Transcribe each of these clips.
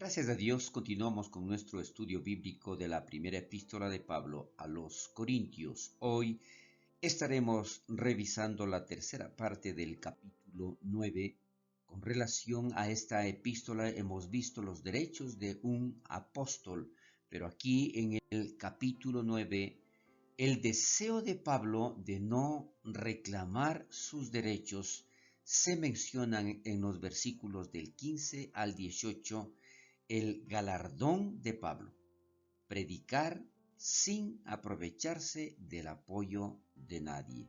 Gracias a Dios, continuamos con nuestro estudio bíblico de la primera epístola de Pablo a los Corintios. Hoy estaremos revisando la tercera parte del capítulo 9. Con relación a esta epístola hemos visto los derechos de un apóstol, pero aquí en el capítulo 9, el deseo de Pablo de no reclamar sus derechos se mencionan en los versículos del 15 al 18. El galardón de Pablo: predicar sin aprovecharse del apoyo de nadie.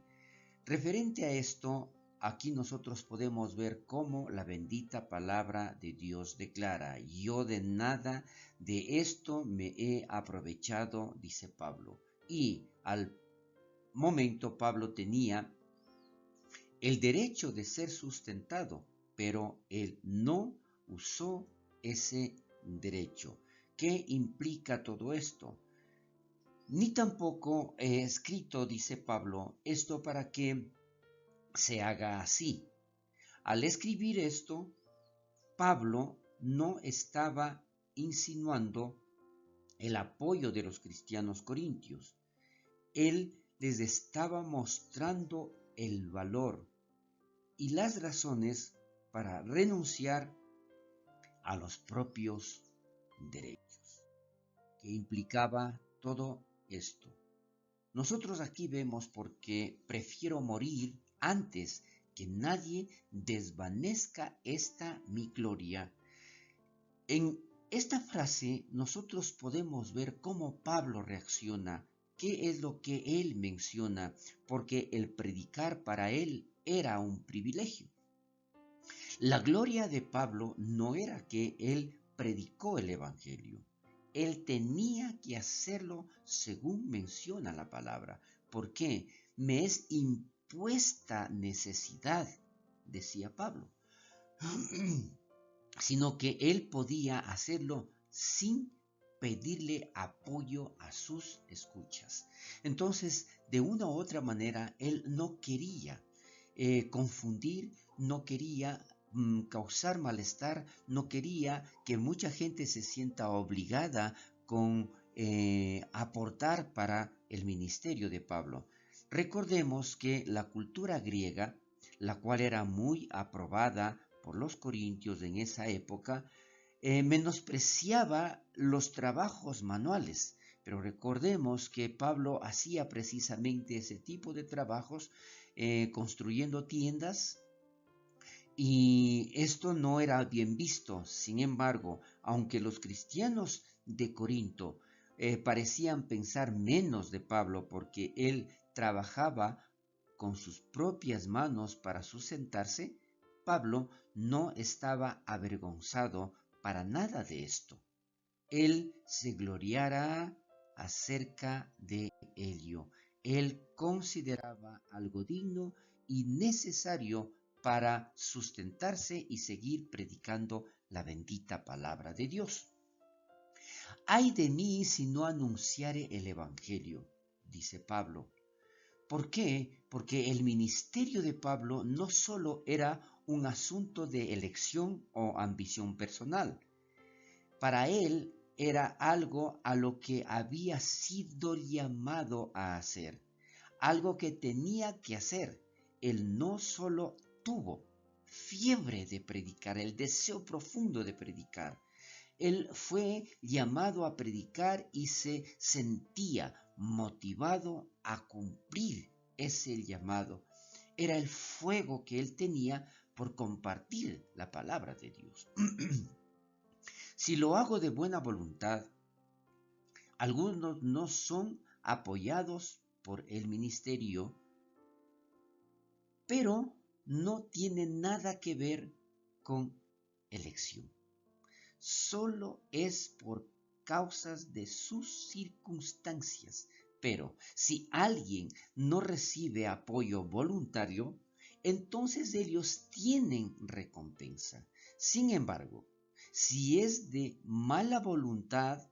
Referente a esto, aquí nosotros podemos ver cómo la bendita palabra de Dios declara: yo de nada de esto me he aprovechado, dice Pablo. Y al momento Pablo tenía el derecho de ser sustentado, pero él no usó ese derecho. ¿Qué implica todo esto? Ni tampoco he escrito, dice Pablo, esto para que se haga así. Al escribir esto, Pablo no estaba insinuando el apoyo de los cristianos corintios. Él les estaba mostrando el valor y las razones para renunciar a los propios derechos. ¿Qué implicaba todo esto? Nosotros aquí vemos: porque prefiero morir antes que nadie desvanezca esta mi gloria. En esta frase nosotros podemos ver cómo Pablo reacciona, qué es lo que él menciona, porque el predicar para él era un privilegio. La gloria de Pablo no era que él predicó el Evangelio. Él tenía que hacerlo según menciona la palabra. ¿Por qué? Me es impuesta necesidad, decía Pablo. Sino que él podía hacerlo sin pedirle apoyo a sus escuchas. Entonces, de una u otra manera, él no quería confundir, no quería causar malestar, no quería que mucha gente se sienta obligada con aportar para el ministerio de Pablo. Recordemos que la cultura griega, la cual era muy aprobada por los corintios en esa época, menospreciaba los trabajos manuales. Pero recordemos que Pablo hacía precisamente ese tipo de trabajos, construyendo tiendas, y esto no era bien visto. Sin embargo, aunque los cristianos de Corinto parecían pensar menos de Pablo porque él trabajaba con sus propias manos para sustentarse, Pablo no estaba avergonzado para nada de esto. Él se gloriara acerca de ello. Él consideraba algo digno y necesario para sustentarse y seguir predicando la bendita palabra de Dios. Ay de mí si no anunciare el Evangelio, dice Pablo. ¿Por qué? Porque el ministerio de Pablo no solo era un asunto de elección o ambición personal. Para él era algo a lo que había sido llamado a hacer, algo que tenía que hacer. Él no solo tuvo fiebre de predicar, el deseo profundo de predicar. Él fue llamado a predicar y se sentía motivado a cumplir ese llamado. Era el fuego que él tenía por compartir la palabra de Dios. Si lo hago de buena voluntad, algunos no son apoyados por el ministerio, pero no tiene nada que ver con elección. Solo es por causas de sus circunstancias. Pero si alguien no recibe apoyo voluntario, entonces ellos tienen recompensa. Sin embargo, si es de mala voluntad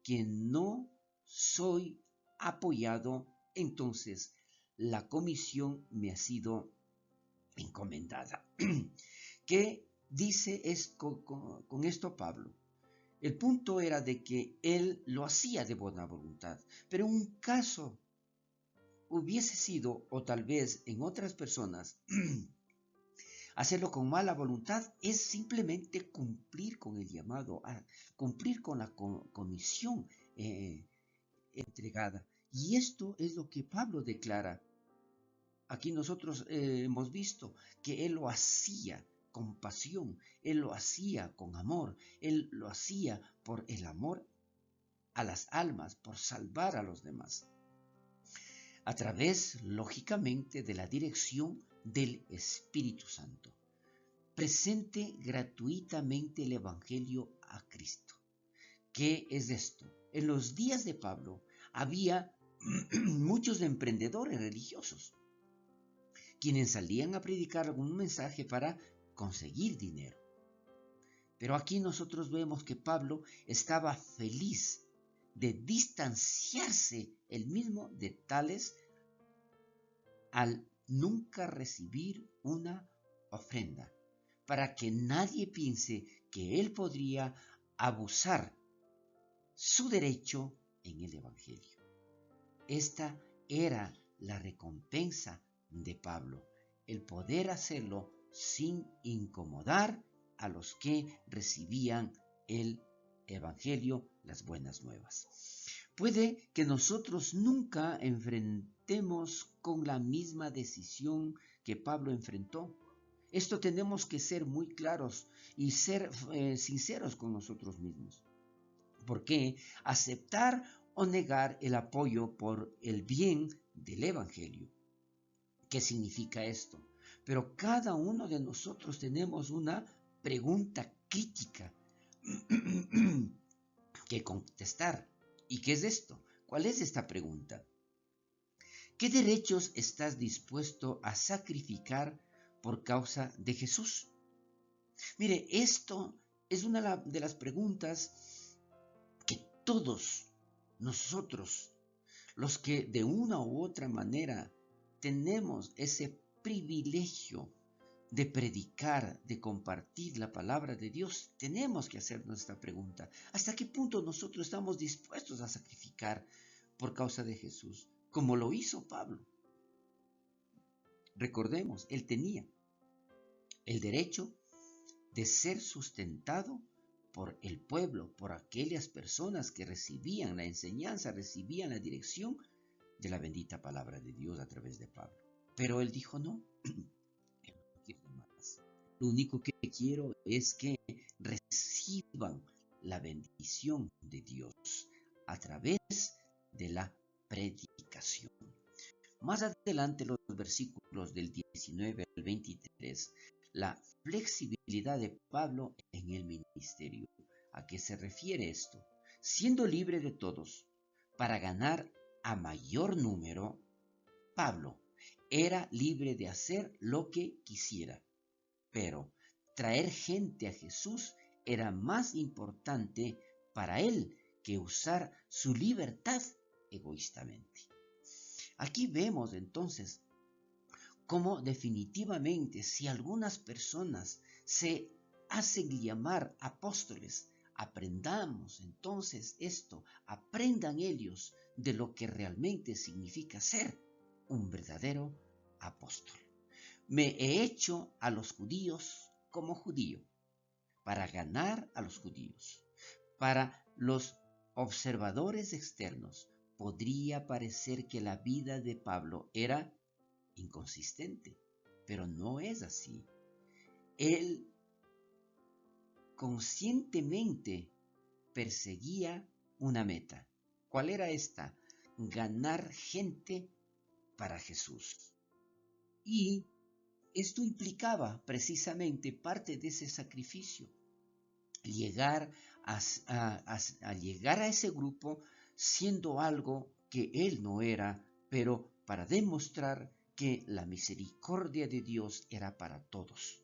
que no soy apoyado, entonces la comisión me ha sido encomendada. ¿Qué dice con esto Pablo? El punto era de que él lo hacía de buena voluntad, pero en un caso hubiese sido, o tal vez en otras personas, hacerlo con mala voluntad es simplemente cumplir con el llamado, cumplir con la comisión entregada. Y esto es lo que Pablo declara. Aquí nosotros hemos visto que él lo hacía con pasión, él lo hacía con amor, él lo hacía por el amor a las almas, por salvar a los demás, a través, lógicamente, de la dirección del Espíritu Santo. Presente gratuitamente el Evangelio a Cristo. ¿Qué es esto? En los días de Pablo había muchos emprendedores religiosos quienes salían a predicar algún mensaje para conseguir dinero. Pero aquí nosotros vemos que Pablo estaba feliz de distanciarse él mismo de tales al nunca recibir una ofrenda, para que nadie piense que él podría abusar su derecho en el Evangelio. Esta era la recompensa de Pablo, el poder hacerlo sin incomodar a los que recibían el Evangelio, las buenas nuevas. Puede que nosotros nunca enfrentemos con la misma decisión que Pablo enfrentó. Esto tenemos que ser muy claros y ser sinceros con nosotros mismos. Porque aceptar o negar el apoyo por el bien del Evangelio. ¿Qué significa esto? Pero cada uno de nosotros tenemos una pregunta crítica que contestar. ¿Y qué es esto? ¿Cuál es esta pregunta? ¿Qué derechos estás dispuesto a sacrificar por causa de Jesús? Mire, esto es una de las preguntas que todos nosotros, los que de una u otra manera tenemos ese privilegio de predicar, de compartir la palabra de Dios, tenemos que hacernos esta pregunta. ¿Hasta qué punto nosotros estamos dispuestos a sacrificar por causa de Jesús? Como lo hizo Pablo. Recordemos, él tenía el derecho de ser sustentado por el pueblo, por aquellas personas que recibían la enseñanza, recibían la dirección de la bendita palabra de Dios a través de Pablo. Pero él dijo no, no quiero más. Lo único que quiero es que reciban la bendición de Dios a través de la predicación. Más adelante, los versículos del 19 al 23, la flexibilidad de Pablo en el ministerio. ¿A qué se refiere esto? Siendo libre de todos, para ganar a mayor número, Pablo era libre de hacer lo que quisiera, pero traer gente a Jesús era más importante para él que usar su libertad egoístamente. Aquí vemos entonces cómo definitivamente si algunas personas se hacen llamar apóstoles, aprendamos entonces esto, aprendan ellos de lo que realmente significa ser un verdadero apóstol. Me he hecho a los judíos como judío, para ganar a los judíos. Para los observadores externos, podría parecer que la vida de Pablo era inconsistente, pero no es así. Él conscientemente perseguía una meta. ¿Cuál era esta? Ganar gente para Jesús. Y esto implicaba precisamente parte de ese sacrificio. Llegar a llegar a ese grupo siendo algo que él no era, pero para demostrar que la misericordia de Dios era para todos.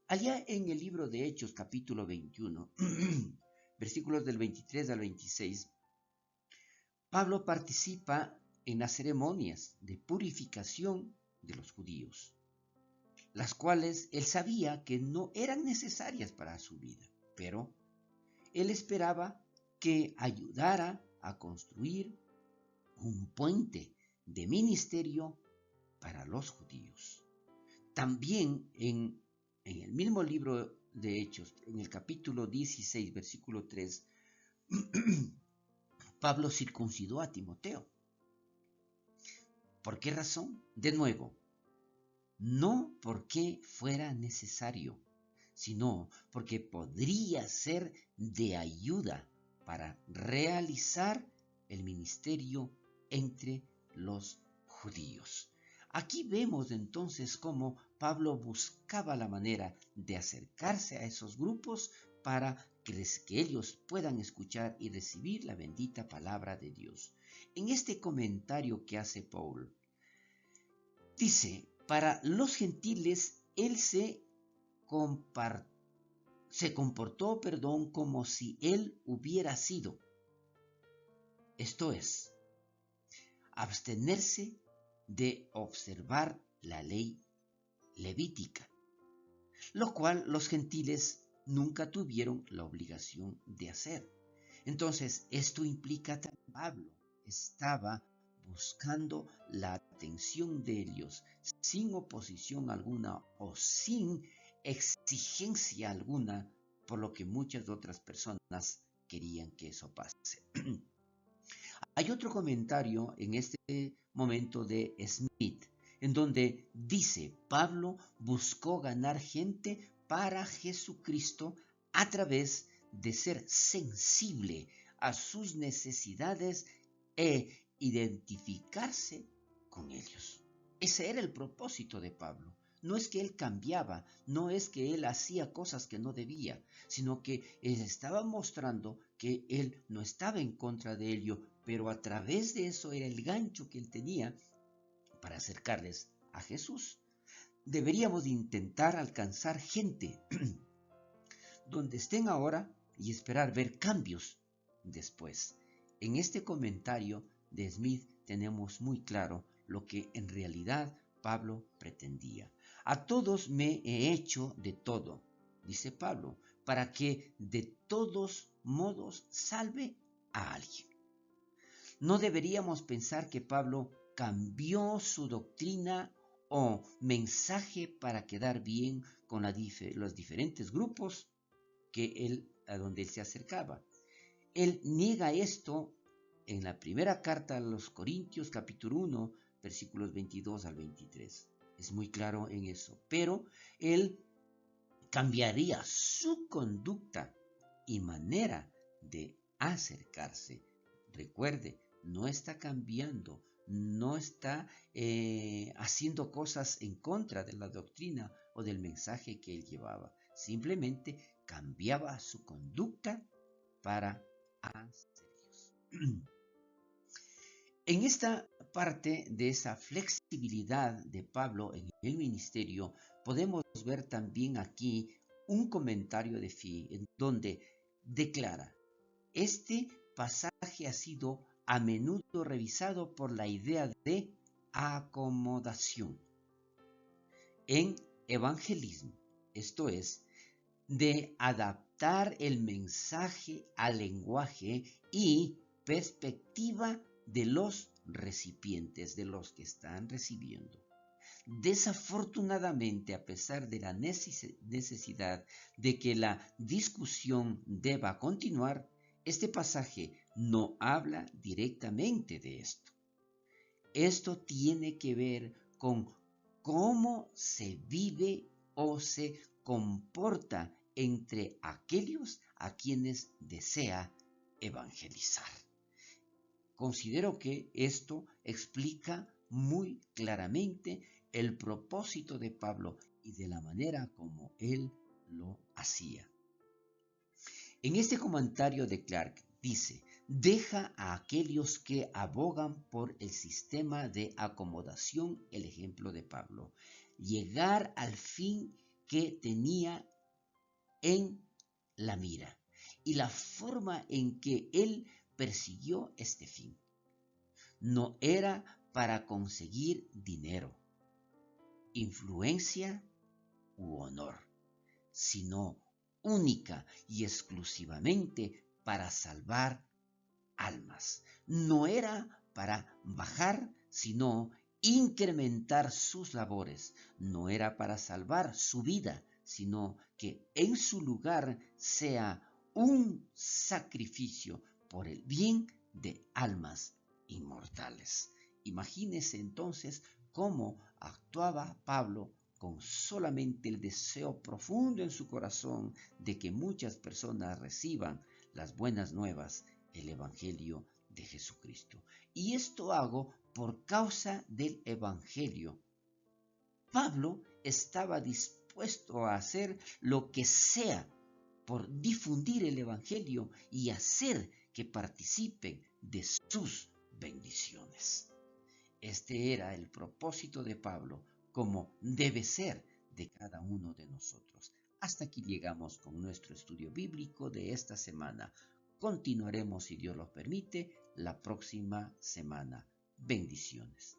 Allá en el libro de Hechos, capítulo 21, versículos del 23 al 26, Pablo participa en las ceremonias de purificación de los judíos, las cuales él sabía que no eran necesarias para su vida, pero él esperaba que ayudara a construir un puente de ministerio para los judíos. También en el mismo libro de Hechos, en el capítulo 16, versículo 3, Pablo circuncidó a Timoteo. ¿Por qué razón? De nuevo, no porque fuera necesario, sino porque podría ser de ayuda para realizar el ministerio entre los judíos. Aquí vemos entonces cómo Pablo buscaba la manera de acercarse a esos grupos para que ellos puedan escuchar y recibir la bendita palabra de Dios. En este comentario que hace Paul, dice, para los gentiles él se comportó, como si él hubiera sido, esto es, abstenerse de observar la ley levítica, lo cual los gentiles nunca tuvieron la obligación de hacer. Entonces, esto implica que Pablo estaba buscando la atención de ellos sin oposición alguna o sin exigencia alguna, por lo que muchas otras personas querían que eso pase. Hay otro comentario en este momento de Smith, en donde dice, Pablo buscó ganar gente para Jesucristo a través de ser sensible a sus necesidades e identificarse con ellos. Ese era el propósito de Pablo. No es que él cambiaba, no es que él hacía cosas que no debía, sino que él estaba mostrando que él no estaba en contra de ello, pero a través de eso era el gancho que él tenía para acercarles a Jesús. Deberíamos intentar alcanzar gente donde estén ahora y esperar ver cambios después. En este comentario de Smith tenemos muy claro lo que en realidad Pablo pretendía. A todos me he hecho de todo, dice Pablo, para que de todos modos salve a alguien. No deberíamos pensar que Pablo cambió su doctrina o mensaje para quedar bien con los diferentes grupos a donde él se acercaba. Él niega esto en la primera carta a los Corintios, capítulo 1, versículos 22 al 23. Es muy claro en eso. Pero él cambiaría su conducta y manera de acercarse. Recuerde, no está cambiando, no está haciendo cosas en contra de la doctrina o del mensaje que él llevaba. Simplemente cambiaba su conducta para hacerlos. En esta parte de esa flexibilidad de Pablo en el ministerio, podemos ver también aquí un comentario de Fee en donde declara, este pasaje ha sido a menudo revisado por la idea de acomodación en evangelismo, esto es, de adaptar el mensaje al lenguaje y perspectiva de los recipientes, de los que están recibiendo. Desafortunadamente, a pesar de la necesidad de que la discusión deba continuar, este pasaje no habla directamente de esto. Esto tiene que ver con cómo se vive o se comporta entre aquellos a quienes desea evangelizar. Considero que esto explica muy claramente el propósito de Pablo y de la manera como él lo hacía. En este comentario de Clark dice, deja a aquellos que abogan por el sistema de acomodación el ejemplo de Pablo, llegar al fin que tenía en la mira y la forma en que él persiguió este fin. No era para conseguir dinero, influencia u honor, sino única y exclusivamente para salvar almas. No era para bajar, sino incrementar sus labores. No era para salvar su vida, sino que en su lugar sea un sacrificio por el bien de almas inmortales. Imagínese entonces cómo actuaba Pablo con solamente el deseo profundo en su corazón de que muchas personas reciban las buenas nuevas, el Evangelio de Jesucristo. Y esto hago por causa del Evangelio. Pablo estaba dispuesto a hacer lo que sea por difundir el Evangelio y hacer que participen de sus bendiciones. Este era el propósito de Pablo, como debe ser de cada uno de nosotros. Hasta aquí llegamos con nuestro estudio bíblico de esta semana. Continuaremos, si Dios lo permite, la próxima semana. Bendiciones.